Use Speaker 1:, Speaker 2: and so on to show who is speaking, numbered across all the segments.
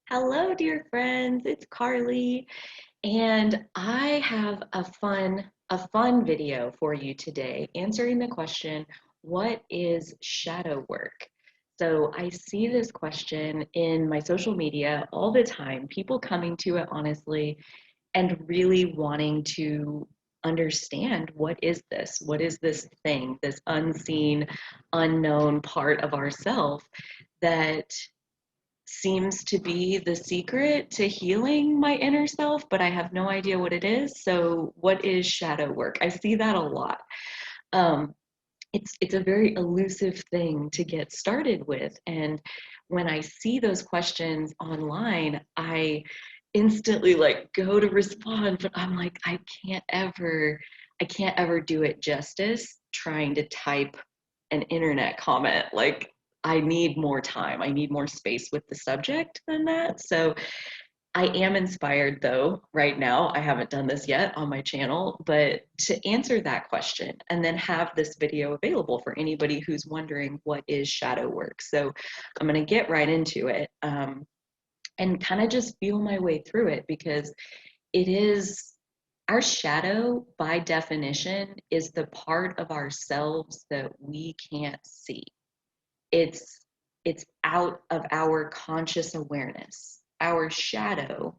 Speaker 1: Hello, dear friends. It's Carly, and I have a fun video for you today answering the question, what is shadow work? So I see this question in my social media all the time, people coming to it honestly and really wanting to understand what is this? What is this thing, this unseen, unknown part of ourself that seems to be the secret to healing my inner self, but I have no idea what it is. So, what is shadow work? I see that a lot. Um, it's a very elusive thing to get started with, and when I see those questions online, I instantly like go to respond, but I'm like, I can't ever do it justice trying to type an internet comment. Like, I need more time. I need more space with the subject than that. So I am inspired though, right now. I haven't done this yet on my channel, but to answer that question and then have this video available for anybody who's wondering what is shadow work. So I'm going to get right into it and kind of just feel my way through it because it is our shadow, by definition, is the part of ourselves that we can't see. It's out of our conscious awareness. Our shadow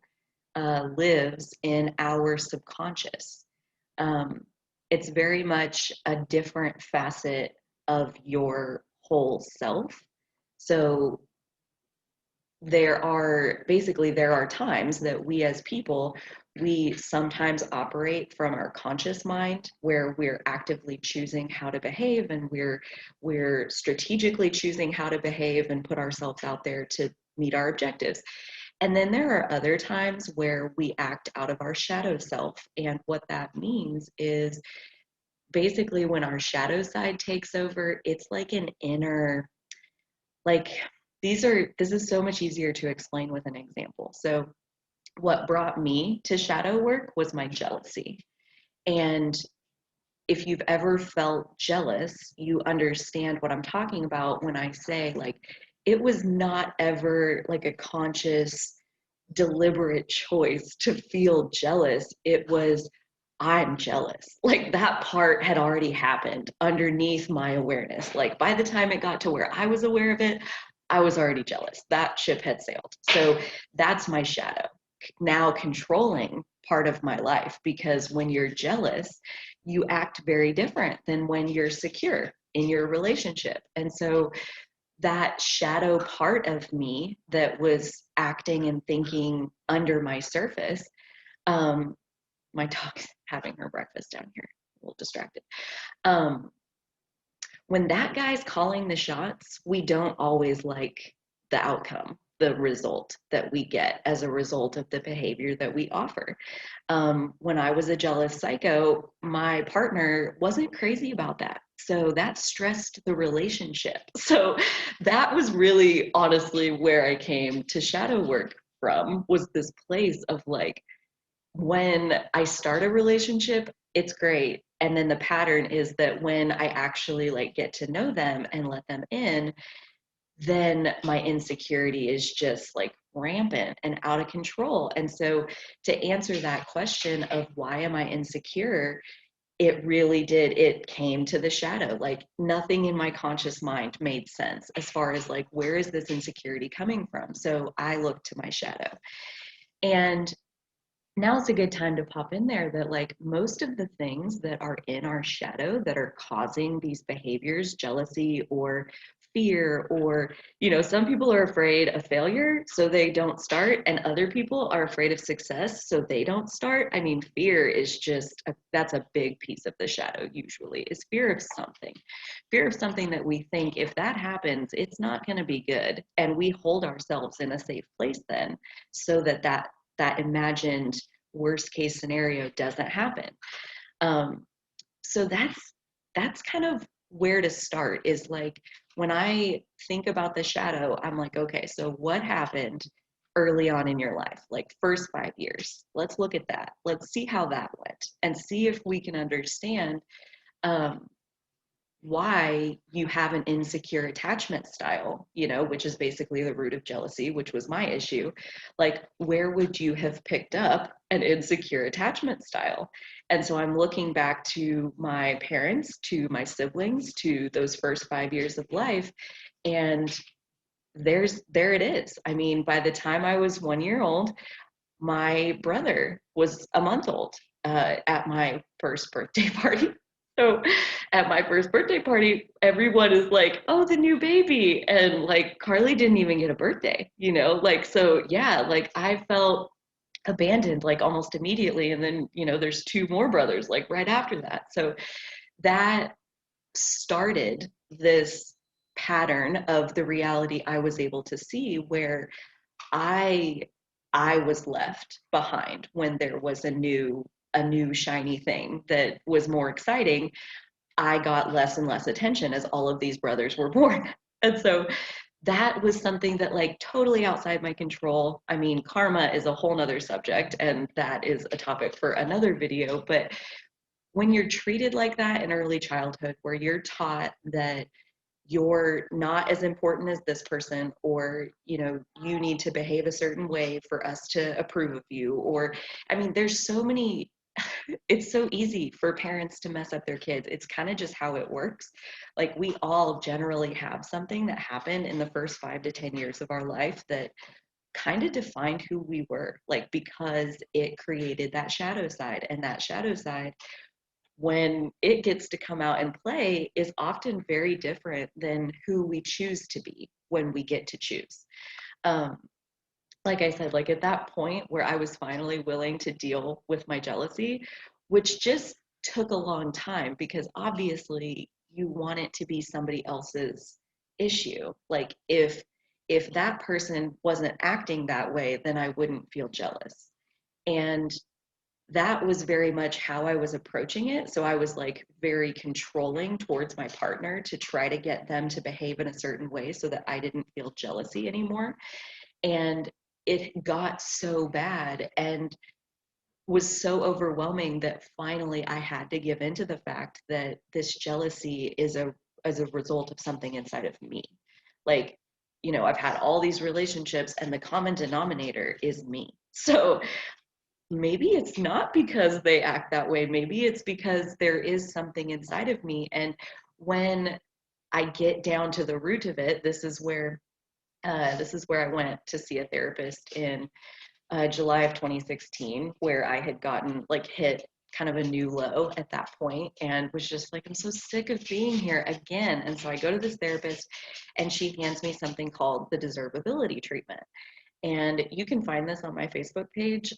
Speaker 1: lives in our subconscious. Um, it's very much a different facet of your whole self. So there are times that we as people, we sometimes operate from our conscious mind where we're actively choosing how to behave, and we're strategically choosing how to behave and put ourselves out there to meet our objectives. And then there are other times where we act out of our shadow self, and what that means is basically when our shadow side takes over, it's like an inner, like, this is so much easier to explain with an example. So what brought me to shadow work was my jealousy. And if you've ever felt jealous, you understand what I'm talking about when I say, like, it was not ever like a conscious, deliberate choice to feel jealous. It was, I'm jealous. Like, that part had already happened underneath my awareness. Like, by the time it got to where I was aware of it, I was already jealous. That ship had sailed. So that's my shadow now controlling part of my life, because when you're jealous, you act very different than when you're secure in your relationship. And so that shadow part of me that was acting and thinking under my surface, um, my dog's having her breakfast down here, a little distracted. Um, when that guy's calling the shots, we don't always like the outcome, the result that we get as a result of the behavior that we offer. When I was a jealous psycho, my partner wasn't crazy about that. So that stressed the relationship. So that was really honestly where I came to shadow work from, was this place of like, when I start a relationship, it's great. And then the pattern is that when I actually like get to know them and let them in, then my insecurity is just like rampant and out of control. And so to answer that question of why am I insecure, it came to the shadow. Like, nothing in my conscious mind made sense as far as like, where is this insecurity coming from? So I looked to my shadow. And now's a good time to pop in there that like most of the things that are in our shadow that are causing these behaviors, jealousy or fear, or, some people are afraid of failure, so they don't start, and other people are afraid of success, so they don't start. I mean, fear is that's a big piece of the shadow, usually, is fear of something that we think if that happens, it's not going to be good. And we hold ourselves in a safe place then, so that imagined worst case scenario doesn't happen. Um, so that's kind of where to start, is like, when I think about the shadow, I'm like, okay, so what happened early on in your life, like first 5 years? Let's look at that. Let's see how that went and see if we can understand um, why you have an insecure attachment style, you know, which is basically the root of jealousy, which was my issue. Like, where would you have picked up an insecure attachment style? And so I'm looking back to my parents, to my siblings, to those first 5 years of life, and there it is. I mean, by the time I was 1 year old, my brother was a month old at my first birthday party. So at my first birthday party, everyone is like, oh, the new baby. And like Carly didn't even get a birthday, you know? Like, so yeah, like I felt abandoned like almost immediately. And then, you know, there's two more brothers like right after that. So that started this pattern of the reality I was able to see where I I was left behind when there was a new shiny thing that was more exciting. I got less and less attention as all of these brothers were born. And so that was something that like totally outside my control. I mean, karma is a whole nother subject, and that is a topic for another video. But when you're treated like that in early childhood, where you're taught that you're not as important as this person, or you know, you need to behave a certain way for us to approve of you, or I mean, there's so many it's so easy for parents to mess up their kids. It's kind of just how it works. Like we all generally have something that happened in the first 5 to 10 years of our life that kind of defined who we were, like because it created that shadow side, and that shadow side, when it gets to come out and play, is often very different than who we choose to be when we get to choose. Um, like I said, like at that point where I was finally willing to deal with my jealousy, which just took a long time because obviously you want it to be somebody else's issue. Like if that person wasn't acting that way, then I wouldn't feel jealous. And that was very much how I was approaching it. So I was like very controlling towards my partner to try to get them to behave in a certain way so that I didn't feel jealousy anymore. And it got so bad and was so overwhelming that finally I had to give in to the fact that this jealousy is a as a result of something inside of me. Like, you know, I've had all these relationships and the common denominator is me. So maybe it's not because they act that way. Maybe it's because there is something inside of me. And when I get down to the root of it, this is where I went to see a therapist in July of 2016, where I had gotten like hit kind of a new low at that point and was just like, I'm so sick of being here again. And so I go to this therapist and she hands me something called the deservability treatment. And you can find this on my Facebook page.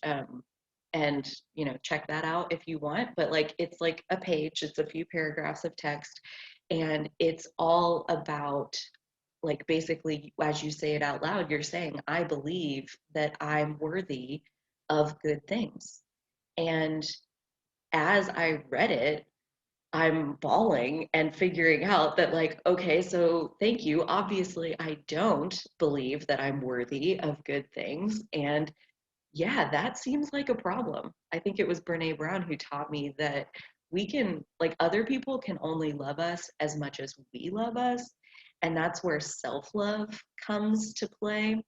Speaker 1: And you know, check that out if you want. But like it's like a page, it's a few paragraphs of text, and it's all about like basically as you say it out loud, you're saying, I believe that I'm worthy of good things. And as I read it, I'm bawling and figuring out that, like, okay, so thank you. Obviously, I don't believe that I'm worthy of good things. And yeah, that seems like a problem. I think it was Brene Brown who taught me that we can, like, other people can only love us as much as we love us. And that's where self love comes to play.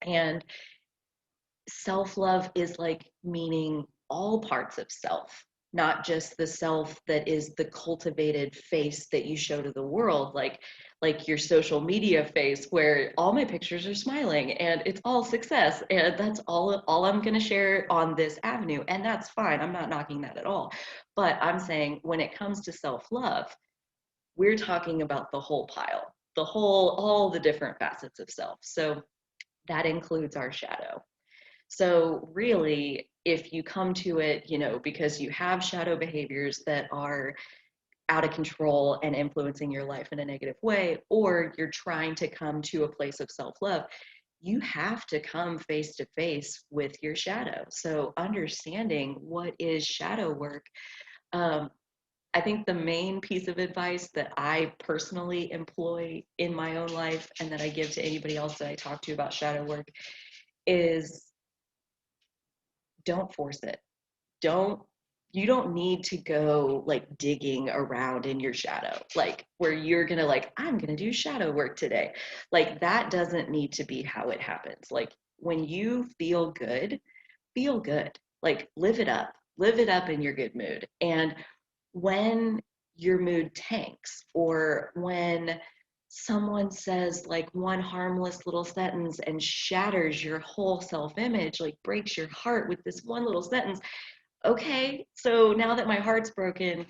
Speaker 1: And self love is like meaning all parts of self, not just the self that is the cultivated face that you show to the world, like your social media face where all my pictures are smiling and it's all success and that's all I'm going to share on this avenue, and that's fine. I'm not knocking that at all. But I'm saying when it comes to self love, we're talking about the whole pile, the whole, all the different facets of self. So that includes our shadow. So really, if you come to it, you know, because you have shadow behaviors that are out of control and influencing your life in a negative way, or you're trying to come to a place of self-love, you have to come face to face with your shadow. So understanding what is shadow work, um, I think the main piece of advice that I personally employ in my own life and that I give to anybody else that I talk to about shadow work is don't force it. Don't you don't need to go like digging around in your shadow, like where you're gonna like, I'm gonna do shadow work today. Like that doesn't need to be how it happens. Like when you feel good. Like live it up in your good mood. And when your mood tanks, or when someone says like one harmless little sentence and shatters your whole self-image, like breaks your heart with this one little sentence, okay, so now that my heart's broken,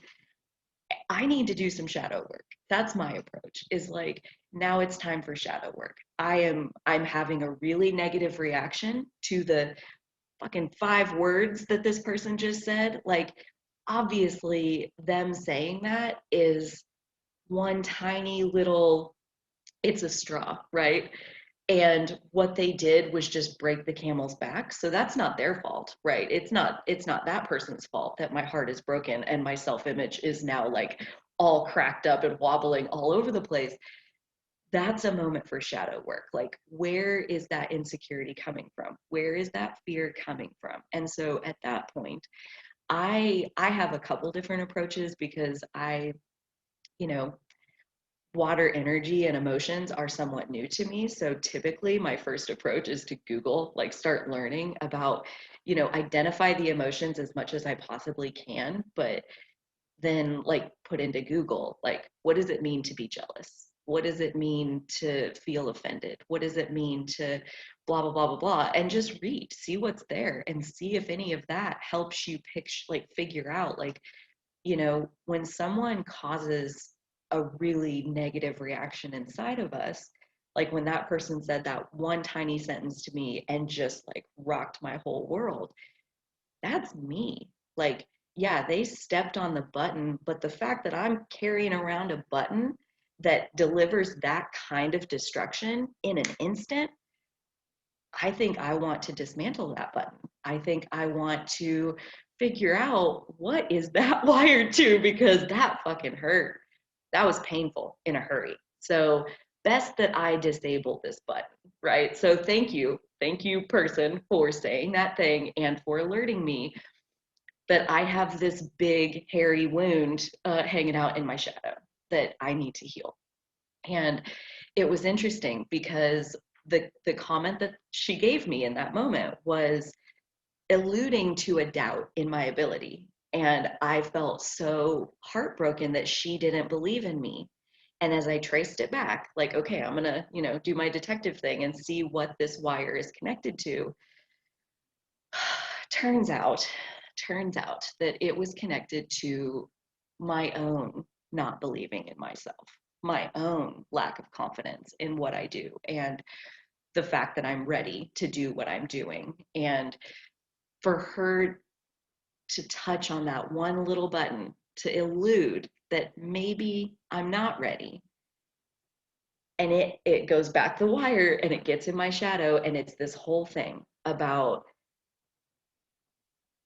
Speaker 1: I need to do some shadow work. That's my approach, is like, now it's time for shadow work. I'm having a really negative reaction to the fucking 5 words that this person just said. Like, obviously them saying that is one tiny little, it's a straw, right? And what they did was just break the camel's back. So that's not their fault, right? It's not that person's fault that my heart is broken and my self-image is now like all cracked up and wobbling all over the place. That's a moment for shadow work. Like, where is that insecurity coming from? Where is that fear coming from? And so at that point, I have a couple different approaches, because you know, water energy and emotions are somewhat new to me. So typically my first approach is to Google, like start learning about, identify the emotions as much as I possibly can, but then like put into Google, like, what does it mean to be jealous? What does it mean to feel offended? What does it mean to blah, blah, blah, blah, blah? And just read, see what's there, and see if any of that helps you figure out, like, when someone causes a really negative reaction inside of us, like when that person said that one tiny sentence to me and just like rocked my whole world, that's me. Like, yeah, they stepped on the button, but the fact that I'm carrying around a button that delivers that kind of destruction in an instant, I think I want to dismantle that button. I think I want to figure out what is that wired to, because that fucking hurt. That was painful in a hurry. So best that I disable this button, right? So thank you. Thank you, person, for saying that thing and for alerting me that I have this big hairy wound hanging out in my shadow that I need to heal. And it was interesting because the comment that she gave me in that moment was alluding to a doubt in my ability. And I felt so heartbroken that she didn't believe in me. And as I traced it back, like, okay, I'm gonna, do my detective thing and see what this wire is connected to. turns out, turns out that it was connected to my own not believing in myself, my own lack of confidence in what I do, and the fact that I'm ready to do what I'm doing. And for her to touch on that one little button to elude that maybe I'm not ready. And it goes back the wire and it gets in my shadow, and it's this whole thing about,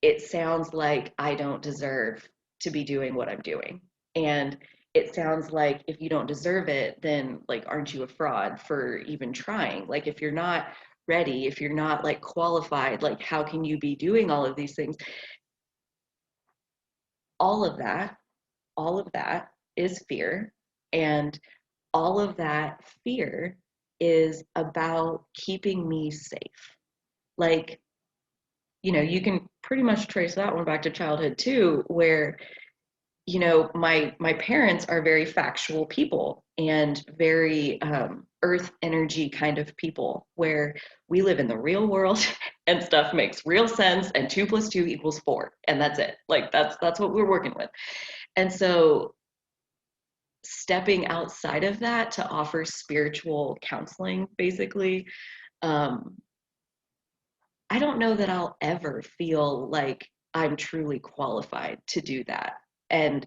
Speaker 1: it sounds like I don't deserve to be doing what I'm doing. And it sounds like if you don't deserve it, then like, aren't you a fraud for even trying? Like, if you're not ready, if you're not like qualified, like, how can you be doing all of these things? All of that, all of that is fear. And all of that fear is about keeping me safe. Like, you can pretty much trace that one back to childhood too, where my parents are very factual people and very earth energy kind of people, where we live in the real world and stuff makes real sense, and 2 + 2 = 4, and that's it. Like, that's what we're working with. And so stepping outside of that to offer spiritual counseling, basically, um, I don't know that I'll ever feel like I'm truly qualified to do that. And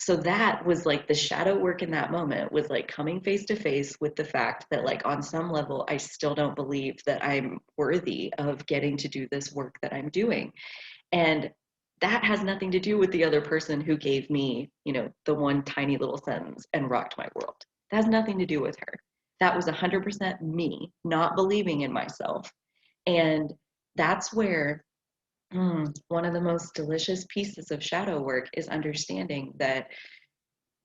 Speaker 1: so that was like the shadow work in that moment, was like coming face to face with the fact that, like, on some level, I still don't believe that I'm worthy of getting to do this work that I'm doing. And that has nothing to do with the other person who gave me, the one tiny little sentence and rocked my world. That has nothing to do with her. That was 100% me not believing in myself. And that's where One of the most delicious pieces of shadow work is understanding that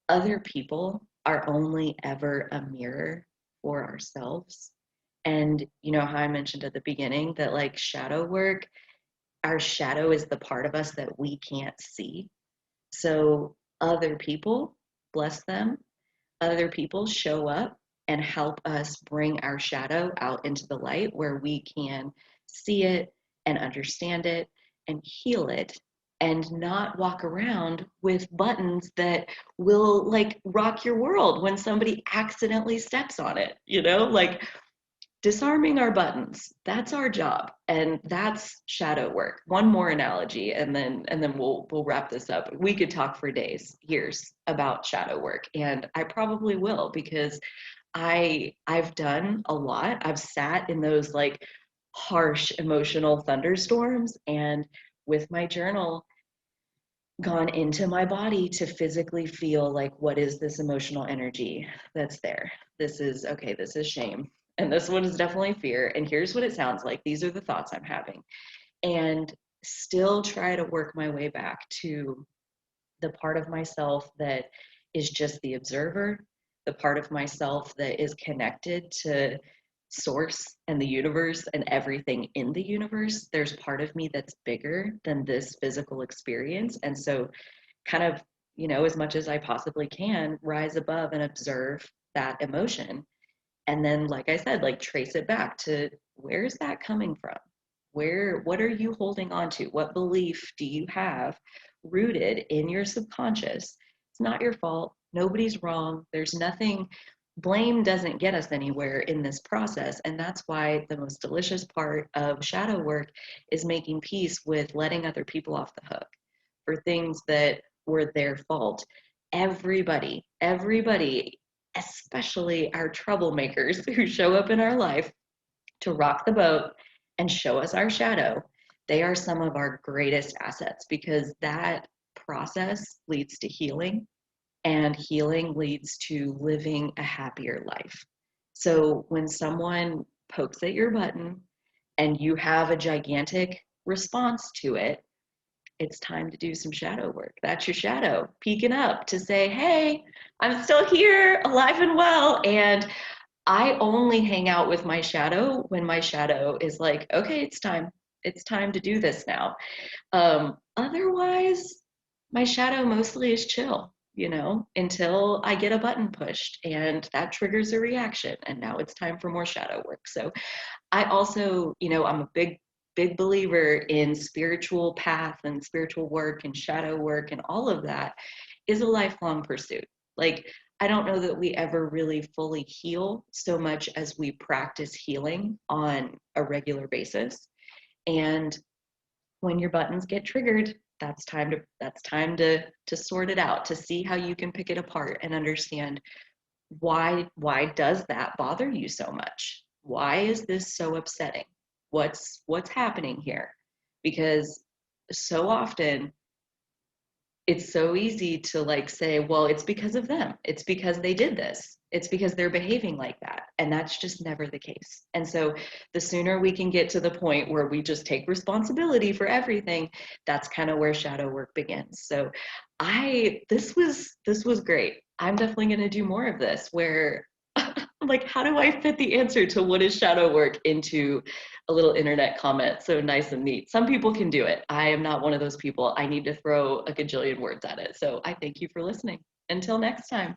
Speaker 1: other people are only ever a mirror for ourselves. And you know how I mentioned at the beginning that like shadow work, our shadow is the part of us that we can't see. So other people, bless them, other people show up and help us bring our shadow out into the light where we can see it and understand it and heal it and not walk around with buttons that will like rock your world when somebody accidentally steps on it, you know? Like disarming our buttons, that's our job, and that's shadow work. One more analogy and then we'll wrap this up. We could talk for days, years about shadow work, and I probably will because I've done a lot. I've sat in those like harsh emotional thunderstorms and with my journal gone into my body to physically feel like what is this emotional energy that's there. This is okay, this is shame, and this one is definitely fear, and here's what it sounds like, these are the thoughts I'm having, and still try to work my way back to the part of myself that is just the observer, the part of myself that is connected to source and the universe and everything in the universe. There's part of me that's bigger than this physical experience. And so, kind of, you know, as much as I possibly can, rise above and observe that emotion. And then, like I said, like trace it back to where's that coming from? What are you holding on to? What belief do you have rooted in your subconscious? It's not your fault. Nobody's wrong. There's nothing, blame doesn't get us anywhere in this process. And that's why the most delicious part of shadow work is making peace with letting other people off the hook for things that were their fault. Everybody, especially our troublemakers who show up in our life to rock the boat and show us our shadow, they are some of our greatest assets because that process leads to healing, and healing leads to living a happier life. So when someone pokes at your button and you have a gigantic response to it, it's time to do some shadow work. That's your shadow peeking up to say, hey, I'm still here, alive and well. And I only hang out with my shadow when my shadow is like, okay, it's time. It's time to do this now. Otherwise, my shadow mostly is chill, you know, until I get a button pushed and that triggers a reaction. And now it's time for more shadow work. So I also, you know, I'm a big believer in spiritual path and spiritual work and shadow work, and all of that is a lifelong pursuit. Like, I don't know that we ever really fully heal so much as we practice healing on a regular basis. And when your buttons get triggered, that's time to sort it out, to see how you can pick it apart and understand why does that bother you so much? Why is this so upsetting? What's happening here? Because so often it's so easy to like say, well, it's because of them. It's because they did this. It's because they're behaving like that. And that's just never the case. And so the sooner we can get to the point where we just take responsibility for everything, that's kind of where shadow work begins. So this was great. I'm definitely going to do more of this where like how do I fit the answer to what is shadow work into a little internet comment so nice and neat? Some people can do it. I am not one of those people. I need to throw a gajillion words at it. So I thank you for listening. Until next time.